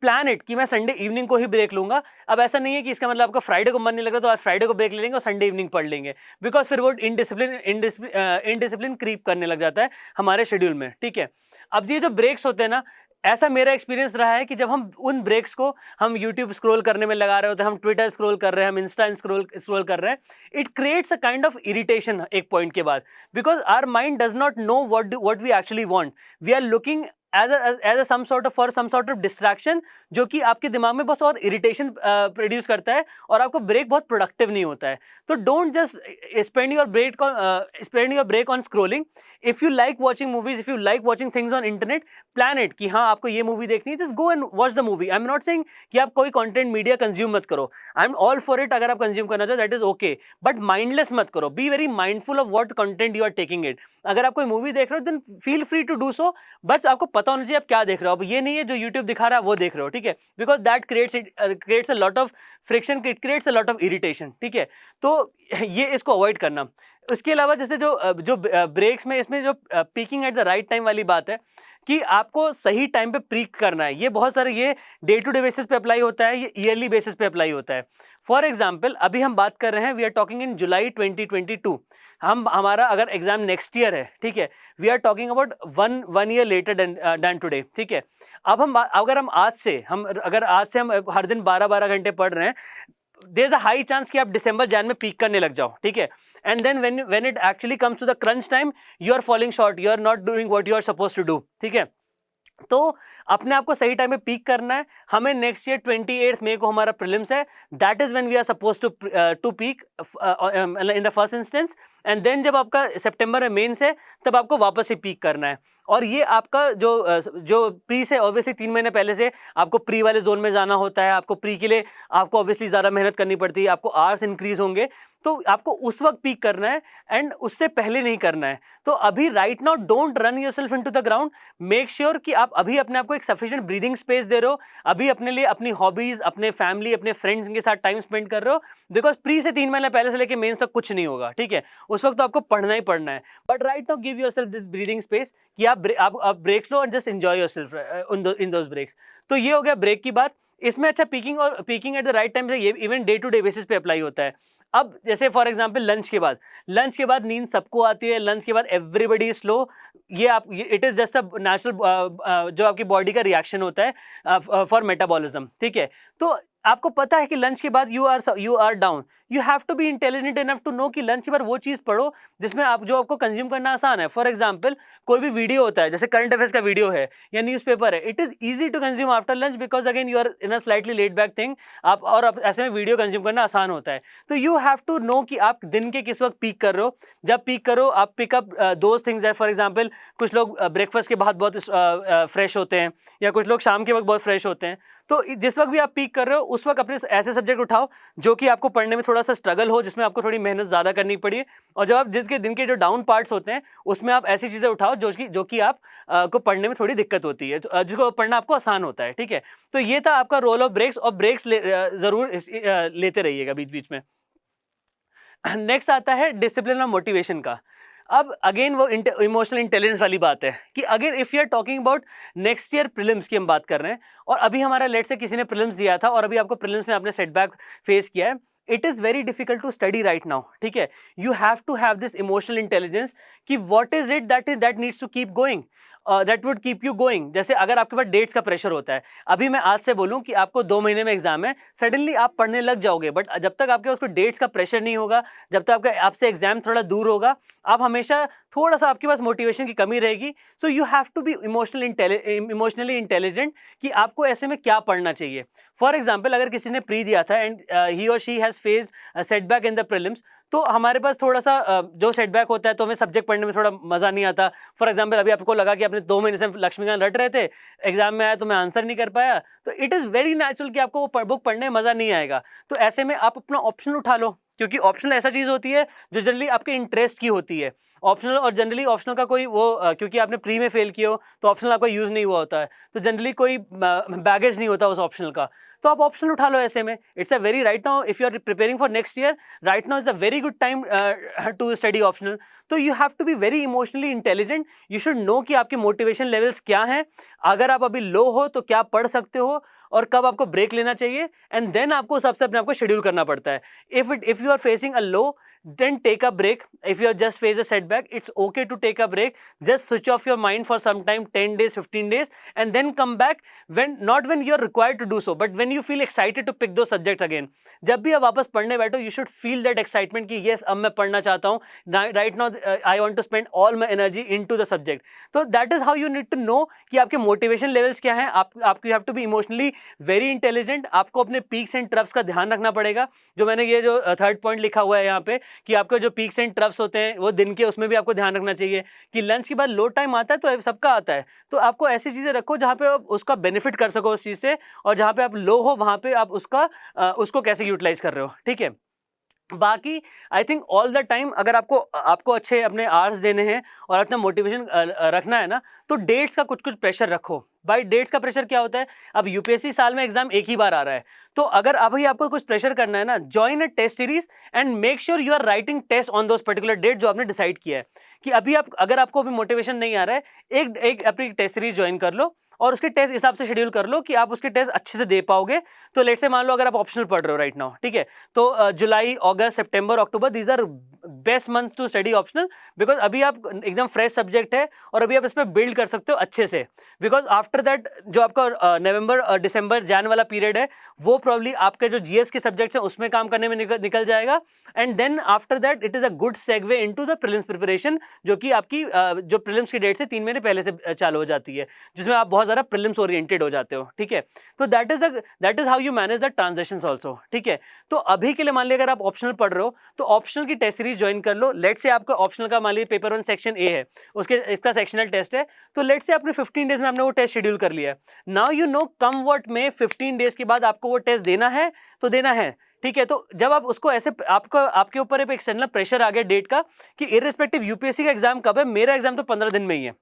प्लान इट कि मैं संडे इवनिंग को ही ब्रेक लूंगा। अब ऐसा नहीं है कि इसका मतलब आपका फ्राइडे को मन नहीं लग रहा तो आज फ्राइडे को ब्रेक ले लेंगे और संडे इवनिंग पढ़ लेंगे, बिकॉज फिर वो इनडिसिप्लिन क्रीप करने लग जाता है हमारे शेड्यूल में, ठीक है। अब ये जो ब्रेक्स होते हैं ना, ऐसा मेरा एक्सपीरियंस रहा है कि जब हम उन ब्रेक्स को हम यूट्यूब स्क्रॉल करने में लगा रहे होते हैं, हम ट्विटर स्क्रॉल कर रहे हैं, हम इंस्टा स्क्रॉल कर रहे हैं, it creates a kind of irritation एक पॉइंट के बाद, because our mind does not know what we actually want. We are looking as some sort of distraction, जो कि आपके दिमाग में बस और इरिटेशन प्रोड्यूस करता है और आपको ब्रेक बहुत प्रोडक्टिव नहीं होता है। तो don't just spend your break on scrolling. If you like watching movies, if you like watching things on internet, plan it कि हाँ आपको ये मूवी देखनी है, just go and watch the movie. I am not saying कि आप कोई कंटेंट मीडिया कंज्यूम मत करो, I am all for it. अगर आप कंज्यूम करना चाहो that is okay, but mindless मत करो, be very mindful of what content you are taking it. अगर आप कोई मूवी देख रहे हो then feel free to do so, बस आपको पता होना चाहिए आप क्या देख रहे हो। अब ये नहीं है जो यूट्यूब दिखा रहा है वो देख रहे हो, ठीक है, because that creates a lot of friction, it creates a lot of irritation, ठीक है। तो ये इसको अवॉइड करना। उसके अलावा जैसे जो ब्रेक्स में इसमें जो peeking at the right time वाली बात है कि आपको सही टाइम पे पीक करना है, ये बहुत सारे ये डे टू डे बेसिस पे अप्लाई होता है, ये ईयरली बेसिस पे अप्लाई होता है। फॉर एग्जांपल अभी हम बात कर रहे हैं, we are talking in July 2022, हमारा अगर एग्जाम नेक्स्ट ईयर है, ठीक है, we are talking about one year later than today, ठीक है। अब अगर हम आज से हम हर दिन 12-12 घंटे पढ़ रहे हैं, there is a high chance कि आप दिसंबर जैन में पीक करने लग जाओ, ठीक है। And then when it actually comes to the crunch time, you are falling short, you are not doing what you are supposed to do, ठीक है। तो अपने आप को सही टाइम पे पीक करना है। हमें नेक्स्ट ईयर 28 मई को हमारा प्रीलिम्स है, that is when we are supposed to peak in the first instance, and then जब आपका सितंबर में मेंस है तब आपको वापस से पीक करना है। और ये आपका जो प्री से ऑब्वियसली 3 महीने पहले से आपको प्री वाले जोन में जाना होता है, आपको प्री के लिए आपको ऑब्वियसली ज़्यादा मेहनत करनी पड़ती है, आपको आवर्स इंक्रीज होंगे, तो आपको उस वक्त पीक करना है एंड उससे पहले नहीं करना है। तो अभी right now don't run yourself into the ground, make sure कि आप अभी अपने आप को एक सफिशिएंट ब्रीदिंग स्पेस दे रहे हो, अभी अपने लिए अपनी हॉबीज, अपने फैमिली, अपने फ्रेंड्स के साथ टाइम स्पेंड कर रहे हो, बिकॉज प्री से 3 महीने पहले से लेकर मेंस तक कुछ नहीं होगा, ठीक है। उस वक्त तो आपको पढ़ना ही पढ़ना है, but right now give yourself this breathing space कि आप ब्रेक्स लो and just enjoy yourself in those breaks. तो ये हो गया ब्रेक की बात। इसमें अच्छा peaking at the right time से ये even day to day basis पे अप्लाई होता है। अब जैसे फॉर एग्जांपल लंच के बाद नींद सबको आती है, लंच के बाद everybody slow, it is just a natural जो आपकी बॉडी का रिएक्शन होता है फॉर मेटाबॉलिज्म, ठीक है। तो आपको पता है कि लंच के बाद you are down, you have to be intelligent enough to know कि लंच के बाद वो चीज़ पढ़ो जिसमें आप जो आपको कंज्यूम करना आसान है. फॉर एग्जाम्पल कोई भी वीडियो होता है, जैसे करंट अफेयर्स का वीडियो है या न्यूज़पेपर है, it is easy to consume after lunch because again you are in a slightly laid back thing. आप ऐसे में वीडियो कंज्यूम करना आसान होता है. तो यू हैव टू नो कि आप दिन के किस वक्त पीक कर रहे हो. जब पीक करो आप पिकअप दोज थिंग्स है. फॉर एग्जाम्पल कुछ लोग ब्रेकफास्ट के बाद बहुत फ्रेश होते हैं या कुछ लोग शाम के वक्त बहुत फ्रेश होते हैं. तो जिस वक्त भी आप पीक कर रहे हो उस वक्त अपने ऐसे सब्जेक्ट उठाओ जो कि आपको पढ़ने में थोड़ा सा स्ट्रगल हो, जिसमें आपको थोड़ी मेहनत ज़्यादा करनी पड़ी. और जब आप जिसके दिन के जो डाउन पार्ट्स होते हैं उसमें आप ऐसी चीज़ें उठाओ जो कि आप को पढ़ने में थोड़ी दिक्कत होती है, जिसको पढ़ना आपको आसान होता है. ठीक है, तो ये था आपका रोल ऑफ ब्रेक्स. और ब्रेक्स ज़रूर लेते रहिएगा बीच बीच में. नेक्स्ट आता है डिसिप्लिन और मोटिवेशन का. अब अगेन वो इमोशनल इंटेलिजेंस वाली बात है कि again if you are talking about next year prelims की हम बात कर रहे हैं और अभी हमारा लेट से किसी ने प्रीलिम्स दिया था और अभी आपको प्रीलिम्स में आपने सेटबैक फेस किया है, it is very difficult to study right now. ठीक है, you have to have this emotional intelligence कि what is it that needs to keep going, that would keep you going. जैसे अगर आपके पास डेट्स का प्रेशर होता है, अभी मैं आज से बोलूं कि आपको 2 महीने में एग्जाम है, सडनली आप पढ़ने लग जाओगे, बट जब तक आपके पास कोई डेट्स का प्रेशर नहीं होगा, जब तक आपसे एग्जाम थोड़ा दूर होगा, आप हमेशा थोड़ा सा आपके पास मोटिवेशन की कमी रहेगी. So you have to be emotionally intelligent कि आपको ऐसे में क्या पढ़ना चाहिए. फॉर एग्जाम्पल अगर किसी ने प्री दिया था एंड ही और she has face setback in the prelims, तो हमारे पास थोड़ा सा जो सेटबैक होता है तो हमें सब्जेक्ट पढ़ने में थोड़ा मज़ा नहीं आता. फॉर एग्जाम्पल अभी आपको लगा कि आपने 2 महीने से लक्ष्मीकांत रट रहे थे, एग्जाम में आया तो मैं आंसर नहीं कर पाया, तो इट इज़ वेरी नेचुरल कि आपको वो बुक पढ़ने में मज़ा नहीं आएगा. तो ऐसे में आप अपना ऑप्शन उठा लो, क्योंकि ऑप्शनल ऐसा चीज़ होती है जो जनरली आपके इंटरेस्ट की होती है. ऑप्शनल और जनरली ऑप्शनल का कोई वो क्योंकि आपने प्री में फेल किया हो तो ऑप्शनल आपका यूज़ नहीं हुआ होता है, तो जनरली कोई बैगेज नहीं होता उस ऑप्शनल का. तो आप ऑप्शन उठा लो ऐसे में. It's a very right now if you are preparing for next year, right now is a very good time to study optional. तो you have to be very emotionally intelligent. You should know कि आपके मोटिवेशन लेवल्स क्या हैं, अगर आप अभी लो हो तो क्या पढ़ सकते हो और कब आपको ब्रेक लेना चाहिए, एंड देन आपको उस सबसे अपने आपको शेड्यूल करना पड़ता है. If you are facing a low, then take a break. If you just face a setback, it's okay to take a break. Just switch off your mind for some time, 10 days, 15 days, and then come back not when you're required to do so, but when you feel excited to pick those subjects again. जब भी आप वापस पढ़ने बैठो, you should feel that excitement कि yes, अब मैं पढ़ना चाहता हूँ. Right now, I want to spend all my energy into the subject. So that is how you need to know कि आपके motivation levels क्या हैं. आपको you have to be emotionally very intelligent. आपको अपने peaks and troughs का ध्यान रखना पड़ेगा. जो मैंने ये जो थर्ड पॉइंट लिखा हुआ है यहाँ पे कि आपके जो पीक्स एंड ट्रफ्स होते हैं वो दिन के, उसमें भी आपको ध्यान रखना चाहिए कि लंच के बाद लो टाइम आता है तो सबका आता है, तो आपको ऐसी चीज़ें रखो जहाँ पे आप उसका बेनिफिट कर सको उस चीज़ से, और जहाँ पे आप लो हो वहाँ पे आप उसको कैसे यूटिलाइज कर रहे हो. ठीक है, बाकी I think all the time अगर आपको अच्छे अपने आवर्स देने हैं और अपना मोटिवेशन रखना है ना, तो डेट्स का कुछ प्रेशर रखो. भाई डेट्स का प्रेशर क्या होता है, अब यूपीएससी साल में एग्जाम एक ही बार आ रहा है, तो अगर अभी आपको कुछ प्रेशर करना है ना, join a test series and make sure you are writing test on those particular date जो आपने डिसाइड किया है. कि अभी अगर आपको अभी मोटिवेशन नहीं आ रहा है, एक अपनी टेस्ट सीरीज ज्वाइन कर लो और उसके टेस्ट हिसाब से शेड्यूल कर लो कि आप उसके टेस्ट अच्छे से दे पाओगे. तो लेट से मान लो अगर आप ऑप्शनल पढ़ रहे हो राइट नाउ, ठीक है, तो जुलाई, अगस्त, सितंबर, अक्टूबर, these are best months to study optional, because अभी आप एकदम फ्रेश सब्जेक्ट है और अभी आप इस पर बिल्ड कर सकते हो अच्छे से. बिकॉज आफ्टर दैट जो आपका नवंबर, दिसंबर, जैन वाला पीरियड है, वो प्रॉब्ली आपके जो जीएस के सब्जेक्ट्स हैं उसमें काम करने में निकल जाएगा. And then after that it is a good segue into the prelims preparation, जो कि आपकी जो प्रीलिम्स की डेट से 3 महीने पहले से चालू हो जाती है, जिसमें आप बहुत ज़्यादा प्रीलिम्स ओरिएंटेड हो जाते हो. ठीक है, तो that is how you manage the transactions also. ठीक है, तो अभी के लिए मान लिया अगर आप ऑप्शनल पढ़ रहे हो तो ऑप्शनल की टेस्ट सीरीज ज्वाइन कर लो. लेट से आपका ऑप्शनल का मान लीजिए पेपर 1 सेक्शन ए है, इसका सेक्शनल टेस्ट है, तो लेट से आपने 15 डेज में आपने वो टेस्ट शेड्यूल कर लिया है. Now you know come what में 15 डेज के बाद आपको वो टेस्ट देना है तो देना है. ठीक है, तो जब आप उसको ऐसे आपके ऊपर एक एक्सटर्नल प्रेशर आ गया डेट का कि इररिस्पेक्टिव यूपीएससी का एग्जाम कब है, मेरा एग्जाम तो 15 दिन में ही है.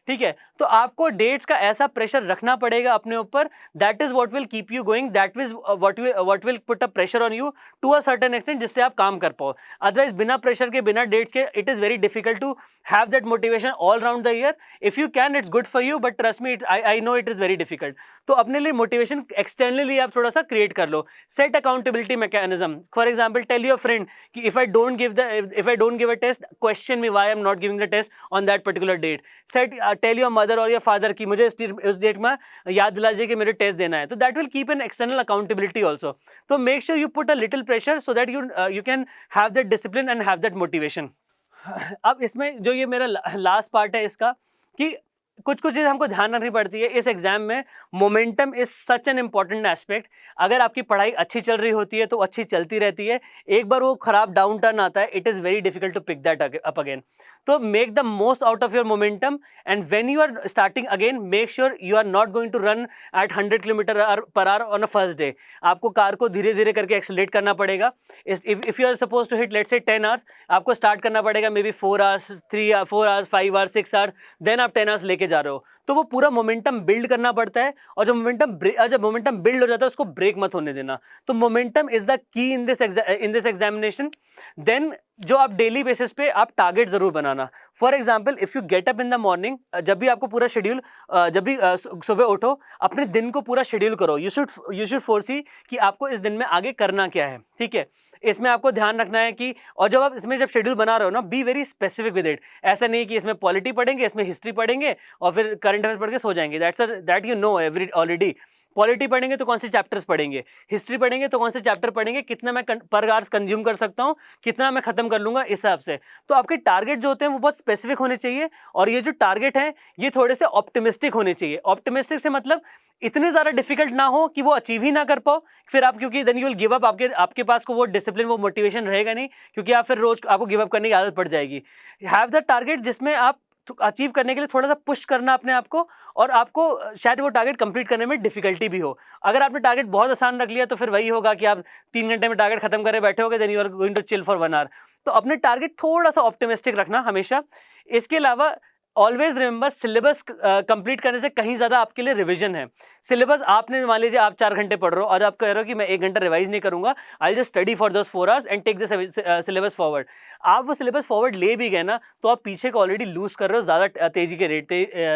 ठीक है, तो आपको डेट्स का ऐसा प्रेशर रखना पड़ेगा अपने ऊपर, that is what will keep you going, that is what will put a pressure on you to a certain extent, जिससे आप काम कर पाओ. अदरवाइज बिना प्रेशर के, बिना डेट्स के, it is very difficult to have that motivation all round the year. If you can, it's good for you, but trust me, I know it is very difficult. तो अपने लिए मोटिवेशन एक्सटर्नली आप थोड़ा सा क्रिएट कर लो. Set accountability mechanism. For example tell your friend कि if I don't give a test, question me why I am not giving the test on that particular date. Tell your mother और योर फादर कि मुझे इस डेट में याद दिला दीजिए कि मेरे टेस्ट देना है, तो that will keep an external accountability also. तो make sure you put a little pressure so that you can have that discipline and have that motivation. अब इसमें जो ये मेरा लास्ट पार्ट है इसका, कि कुछ चीज़ हमको ध्यान रखनी पड़ती है इस एग्जाम में। Momentum is such an important aspect. अगर आपकी पढ़ाई अच्छी चल रही होती है तो अच्छी चलती रहती है, एक बार वो खराब डाउन टर्न आता है, it is very difficult to pick that up again. तो make the most out of your momentum, and when you are starting again make sure you are not going to run at 100 km/h on a first day. आपको कार को धीरे धीरे करके एक्सेलरेट करना पड़ेगा। If you are suppose to hit let's say 10 hours, आपको स्टार्ट करना पड़ेगा maybe 4 hours, 3 hours, 4 hours, 5 hours, 6 hours, then आप 10 hours लेके जा रहे हो। तो वो पूरा मोमेंटम बिल्ड करना पड़ता है, और जब मोमेंटम बिल्ड हो जाता है उसको ब्रेक मत होने देना। तो momentum is the key in this examination. Then जो आप डेली बेसिस पे आप टारगेट जरूर बनाना। For example if you get up in the morning, जब भी आपको पूरा शेड्यूल, जब भी सुबह उठो, अपने दिन को पूरा शेड्यूल करो। यू शुड फोरसी कि आपको इस दिन में आगे करना क्या है, ठीक है। इसमें आपको ध्यान रखना है कि, और जब आप इसमें जब शेड्यूल बना रहे हो ना, be very specific with it. ऐसा नहीं कि इसमें पॉलिटी पढ़ेंगे, इसमें हिस्ट्री पढ़ेंगे और फिर करंट अफेयर्स पढ़ के सो जाएंगे। That you know every already. Polity पढ़ेंगे तो कौन से चैप्टर्स पढ़ेंगे, हिस्ट्री पढ़ेंगे तो कौन से चैप्टर पढ़ेंगे, कितना मैं पर आवर्स कंज्यूम कर सकता हूँ, कितना मैं खत्म कर लूंगा, इस हिसाब से। तो आपके टारगेट जो होते हैं वो बहुत स्पेसिफिक होने चाहिए, और ये जो टारगेट हैं ये थोड़े से ऑप्टिमिस्टिक होने चाहिए। ऑप्टिमिस्टिक से मतलब इतने ज़्यादा डिफिकल्ट ना हो कि वो अचीव ही ना कर पाओ, फिर आप, क्योंकि then you will give up. आपके पास को वो डिसिप्लिन, वो मोटिवेशन रहेगा नहीं, क्योंकि आप फिर रोज आपको गिव अप करने की आदत पड़ जाएगी। हैव द टारगेट जिसमें आप अचीव करने के लिए थोड़ा सा पुश करना अपने आप को, और आपको शायद वो टारगेट कंप्लीट करने में डिफिकल्टी भी हो। अगर आपने टारगेट बहुत आसान रख लिया तो फिर वही होगा कि आप 3 घंटे में टारगेट खत्म करे बैठे होगे, then you are going to chill for 1 hour। तो अपने टारगेट थोड़ा सा ऑप्टिमिस्टिक रखना हमेशा। इसके अलावा ऑलवेज रिमेंबर, सिलेबस कंप्लीट करने से कहीं ज़्यादा आपके लिए रिवीजन है। सिलेबस आपने, मान लीजिए आप 4 घंटे पढ़ रहे हो और आप कह रहे हो कि मैं 1 घंटा रिवाइज नहीं करूंगा, I just study for those 4 hours and take the syllabus forward. आप वो सिलेबस फॉरवर्ड ले भी गए ना, तो आप पीछे को ऑलरेडी लूज कर रहे हो ज़्यादा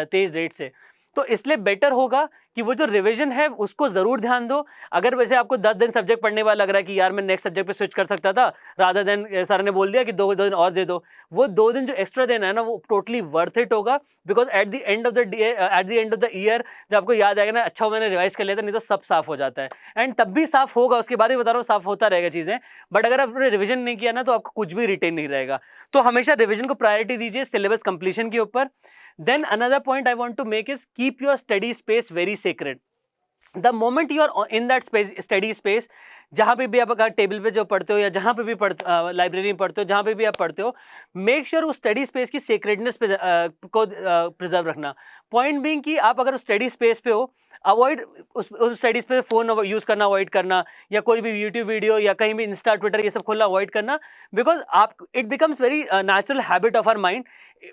तेज रेट से। तो इसलिए बेटर होगा कि वो जो रिवीजन है उसको ज़रूर ध्यान दो। अगर वैसे आपको 10 दिन सब्जेक्ट पढ़ने वाला लग रहा है कि यार मैं नेक्स्ट सब्जेक्ट पे स्विच कर सकता था, रादर देन सर ने बोल दिया कि 2 दिन और दे दो, वो 2 दिन जो एक्स्ट्रा देना है ना, वो टोटली वर्थ इट होगा। Because at the end of the year जब आपको याद आएगा ना, अच्छा मैंने रिवाइज कर लिया था, नहीं तो सब साफ हो जाता है। एंड तब भी साफ होगा, उसके बाद ही बता रहा हूँ साफ होता रहेगा चीज़ें। बट अगर आपने रिविजन नहीं किया ना, तो आपको कुछ भी रिटेन नहीं रहेगा। तो हमेशा रिविजन को प्रायोरिटी दीजिए सिलेबस कंप्लीशन के ऊपर। Then another point I want to make is keep your study space very sacred. The moment you are in that study space, जहाँ पे भी आप अगर टेबल पे जो पढ़ते हो या जहाँ पे भी लाइब्रेरी में पढ़ते हो, जहाँ पे भी आप पढ़ते हो, मेक श्योर उस स्टडी स्पेस की सेक्रेडनेस को प्रिजर्व रखना। पॉइंट बीइंग कि आप अगर स्टडी स्पेस पे हो, अवॉइड उस स्टडी पे फ़ोन यूज़ करना अवॉइड करना, या कोई भी यूट्यूब वीडियो या कहीं भी इंस्टा ट्विटर ये सब खोलना अवॉइड करना। बिकॉज आप, it becomes very natural habit of our mind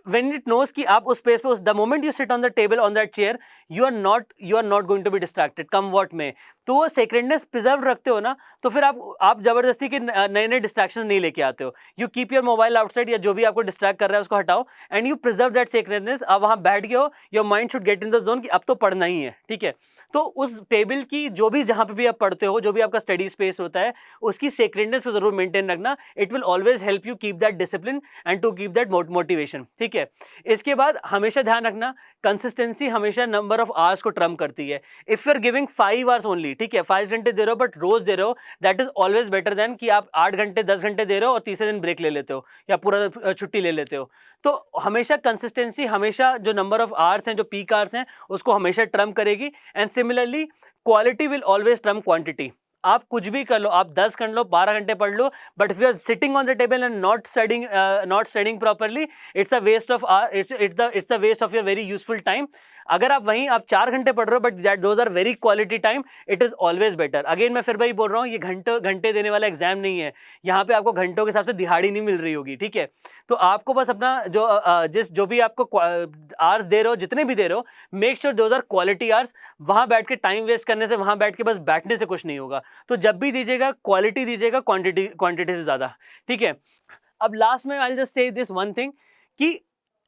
when it knows कि आप उस स्पेस पे, the moment you sit on the table on that chair, you are not going to be distracted come what में। तो वो सेक्रेडनेस प्रिजर्व रखते हो ना, तो फिर आप जबरदस्ती के नए नए डिस्ट्रैक्शन नहीं लेके आते हो। You keep your mobile outside, या जो भी आपको डिस्ट्रैक्ट कर रहा है उसको हटाओ, and you preserve that sacredness. आप वहाँ बैठ गए हो, your mind should get in the zone कि अब तो पढ़ना ही है, ठीक है। तो उस टेबल की जो भी, जहाँ पे भी आप पढ़ते हो, जो भी आपका स्टडी स्पेस होता है, उसकी सेक्रेडनेस को जरूर मेंटेन रखना। It will always help you keep that discipline and to keep that motivation, ठीक है। इसके बाद हमेशा ध्यान रखना, कंसिस्टेंसी हमेशा नंबर ऑफ आवर्स को ट्रम्प करती है। If you are giving 5 hours only, ठीक है, 5 घंटे दे रहे हो बट रोज दे रहे हो, that is always better than कि आप 8 घंटे 10 घंटे दे रहे हो और तीसरे दिन ब्रेक ले लेते हो या पूरा छुट्टी ले लेते हो। तो हमेशा कंसिस्टेंसी, हमेशा जो नंबर ऑफ आवर्स हैं, जो पीक आवर्स हैं, उसको हमेशा ट्रम्प करेगी। And similarly quality will always Trump quantity. आप कुछ भी कर लो, आप 10 कर लो, 12 घंटे पढ़ लो, but if you are sitting on the table and not studying properly, it's a waste of it's the waste of your very useful time. अगर आप वहीं आप 4 घंटे पढ़ रहे हो but that those are very quality time, it is always better. Again मैं फिर वही बोल रहा हूँ, ये घंटे देने वाला एग्जाम नहीं है। यहाँ पे आपको घंटों के हिसाब से दिहाड़ी नहीं मिल रही होगी, ठीक है। तो आपको बस अपना जो भी आपको आवर्स दे रहे हो, जितने भी दे रहे हो, make sure those are quality hours. वहाँ बैठ के टाइम वेस्ट करने से, वहाँ बैठ के बस बैठने से कुछ नहीं होगा। तो जब भी दीजिएगा क्वालिटी दीजिएगा, क्वांटिटी से ज़्यादा, ठीक है। अब लास्ट में I just say this one thing कि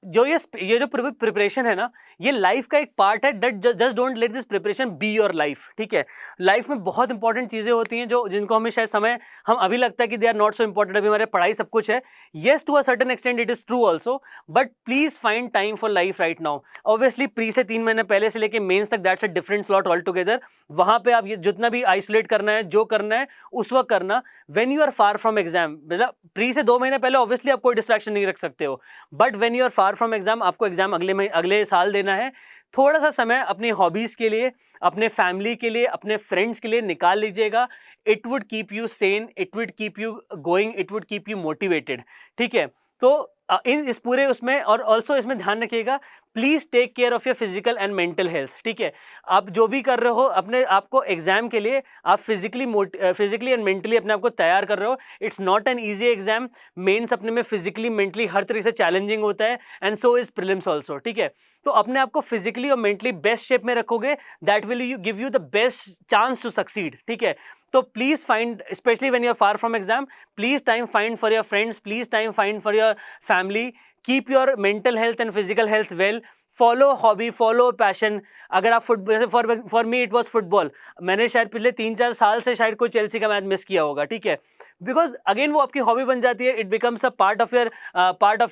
जो ये जो प्रिपरेशन है ना, ये लाइफ का एक पार्ट है। Just don't let this preparation be your life, ठीक है। लाइफ में बहुत इंपॉर्टेंट चीज़ें होती हैं जो जिनको हमें शायद समय हम अभी लगता है कि they are not so important, अभी हमारे पढ़ाई सब कुछ है। Yes, to a certain extent it is true also, but please find time for life right now. Obviously pre से 3 महीने पहले से लेके मेंस तक, that's a different slot altogether. वहाँ पे आप ये जितना भी आइसोलेट करना है, जो करना है उस वक्त करना, when you are far from exam. मतलब प्री से 2 महीने पहले ऑब्वियसली आप कोई डिस्ट्रैक्शन नहीं रख सकते हो, but when you are far from exam, आपको एग्जाम अगले साल देना है। थोड़ा सा समय अपनी हॉबीज़ के लिए, अपने फैमिली के लिए, अपने फ्रेंड्स के लिए निकाल लीजिएगा। It would keep you Sen, it would keep you going, it would keep you motivated, ठीक है। तो इस पूरे उसमें, और ऑल्सो इसमें ध्यान रखिएगा, please take care of your physical and mental health, ठीक है। आप जो भी कर रहे हो अपने आप को एग्जाम के लिए, आप फिजिकली एंड मेंटली अपने आप को तैयार कर रहे हो। It's not an easy exam. Mains अपने में फिजिकली मेंटली हर तरीके से चैलेंजिंग होता है, and so is prelims also, ठीक है। तो अपने आप को फिजिकली और मेंटली बेस्ट शेप में रखोगे, that will give you the best chance to succeed, ठीक है। तो please find, specially when you are far from exam, please time find for your friends, please time find for your family, keep your mental health and physical health well, follow hobby, follow passion. अगर आप for me it was football. मैंने शायद पिछले 3-4 साल से शायद कोई चेल्सी का मैच मिस किया होगा, ठीक है। बिकॉज अगेन वो आपकी हॉबी बन जाती है, it becomes a part of your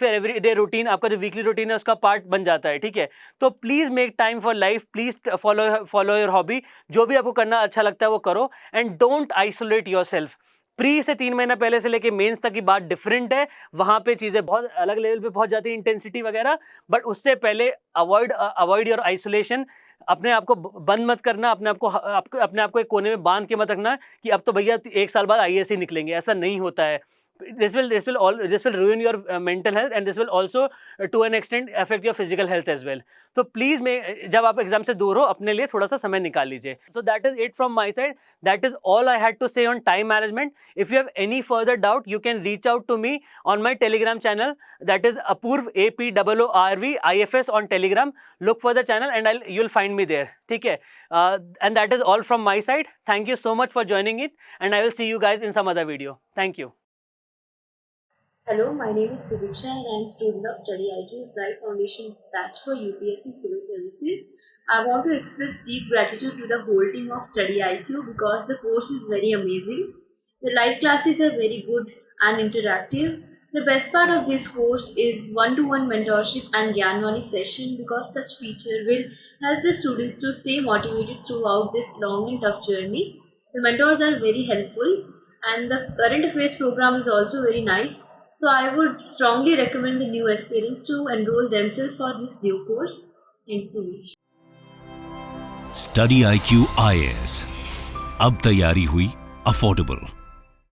every day routine. आपका जो वीकली रूटीन है उसका पार्ट बन जाता है, ठीक है। तो please make time for life, please follow your hobby. जो भी आपको करना अच्छा लगता है वो करो, and don't isolate your self. Pre से 3 महीना पहले से लेके मेंस तक की बात डिफरेंट है। वहाँ पे चीज़ें बहुत अलग लेवल पे पहुँच जाती है, इंटेंसिटी वगैरह। बट उससे पहले अवॉइड योर आइसोलेशन। अपने आप को बंद मत करना, अपने आप को एक कोने में बांध के मत रखना कि अब तो भैया 1 साल बाद IAS ही निकलेंगे। ऐसा नहीं होता है। This will ruin your mental health, and this will also to an extent affect your physical health as well. तो प्लीज़ जब आप एग्जाम से दूर हो, अपने लिए थोड़ा सा समय निकाल लीजिए। So that is it from my side. That is all I had to say on time management. If you have any further doubt, you can reach out to me on my Telegram channel. That is Apurv, APOORV IFS on Telegram. Look for the channel and you'll find me there. ठीक है? And that is all from my side. Thank you so much for joining it, and I will see you guys in some other video. Thank you. Hello, my name is Subiksha and I am student of Study IQ's Life Foundation batch for UPSC Civil Services. I want to express deep gratitude to the whole team of Study IQ because the course is very amazing. The live classes are very good and interactive. The best part of this course is one-to-one mentorship and Gyanwani session because such feature will help the students to stay motivated throughout this long and tough journey. The mentors are very helpful and the current affairs program is also very nice. So I would strongly recommend the new aspirants to enroll themselves for this new course. Thanks so much. Study IQ IAS, अब तैयारी हुई अफोर्डेबल।